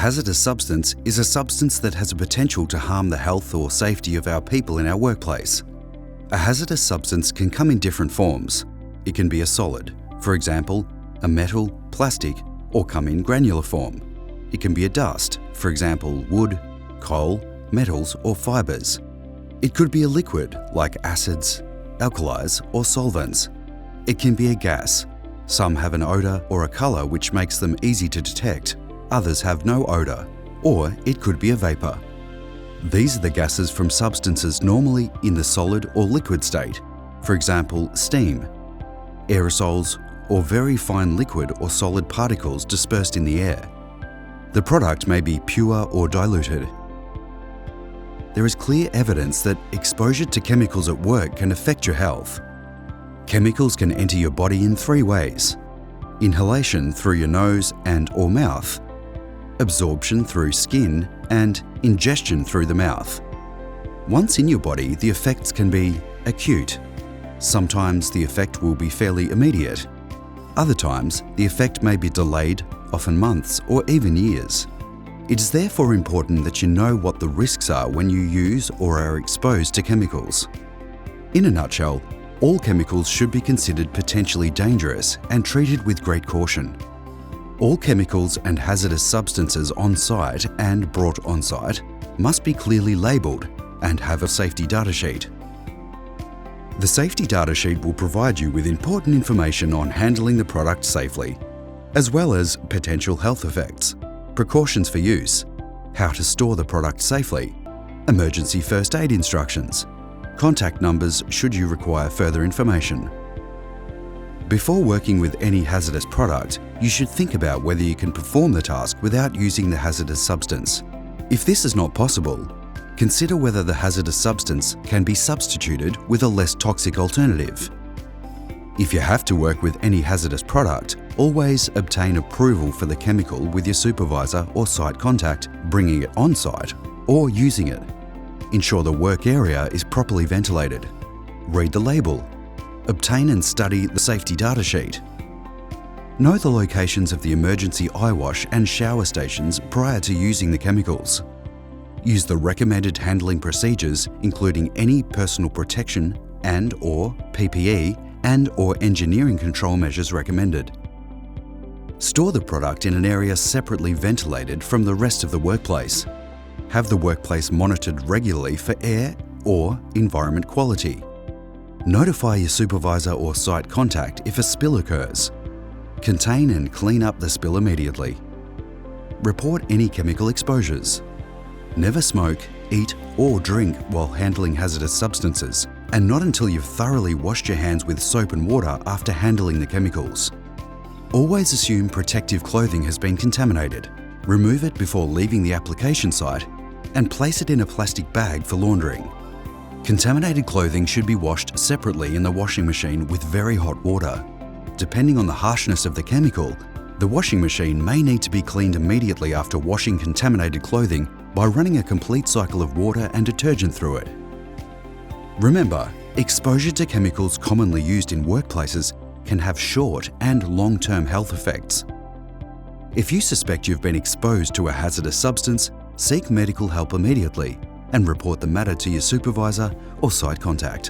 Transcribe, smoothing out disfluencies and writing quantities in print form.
hazardous substance is a substance that has a potential to harm the health or safety of our people in our workplace. A hazardous substance can come in different forms. It can be a solid, for example, a metal, plastic, or come in granular form. It can be a dust, for example, wood, coal, metals, or fibres. It could be a liquid, like acids, alkalis, or solvents. It can be a gas. Some have an odour or a colour which makes them easy to detect. Others have no odour. Or it could be a vapour. These are the gases from substances normally in the solid or liquid state, for example, steam, aerosols, or very fine liquid or solid particles dispersed in the air. The product may be pure or diluted. There is clear evidence that exposure to chemicals at work can affect your health. Chemicals can enter your body in 3 ways: inhalation through your nose and/or mouth, absorption through skin, and ingestion through the mouth. Once in your body, the effects can be acute. Sometimes the effect will be fairly immediate. Other times, the effect may be delayed, often months or even years. It is therefore important that you know what the risks are when you use or are exposed to chemicals. In a nutshell, all chemicals should be considered potentially dangerous and treated with great caution. All chemicals and hazardous substances on site and brought on site must be clearly labelled and have a safety data sheet. The safety data sheet will provide you with important information on handling the product safely, as well as potential health effects, precautions for use, how to store the product safely, emergency first aid instructions, contact numbers should you require further information. Before working with any hazardous product, you should think about whether you can perform the task without using the hazardous substance. If this is not possible, consider whether the hazardous substance can be substituted with a less toxic alternative. If you have to work with any hazardous product, always obtain approval for the chemical with your supervisor or site contact bringing it on site or using it. Ensure the work area is properly ventilated. Read the label. Obtain and study the safety data sheet. Know the locations of the emergency eye wash and shower stations prior to using the chemicals. Use the recommended handling procedures, including any personal protection and/or PPE and/or engineering control measures recommended. Store the product in an area separately ventilated from the rest of the workplace. Have the workplace monitored regularly for air or environment quality. Notify your supervisor or site contact if a spill occurs. Contain and clean up the spill immediately. Report any chemical exposures. Never smoke, eat, or drink while handling hazardous substances, and not until you've thoroughly washed your hands with soap and water after handling the chemicals. Always assume protective clothing has been contaminated. Remove it before leaving the application site and place it in a plastic bag for laundering. Contaminated clothing should be washed separately in the washing machine with very hot water. Depending on the harshness of the chemical, the washing machine may need to be cleaned immediately after washing contaminated clothing by running a complete cycle of water and detergent through it. Remember, exposure to chemicals commonly used in workplaces can have short and long-term health effects. If you suspect you've been exposed to a hazardous substance, seek medical help immediately and report the matter to your supervisor or site contact.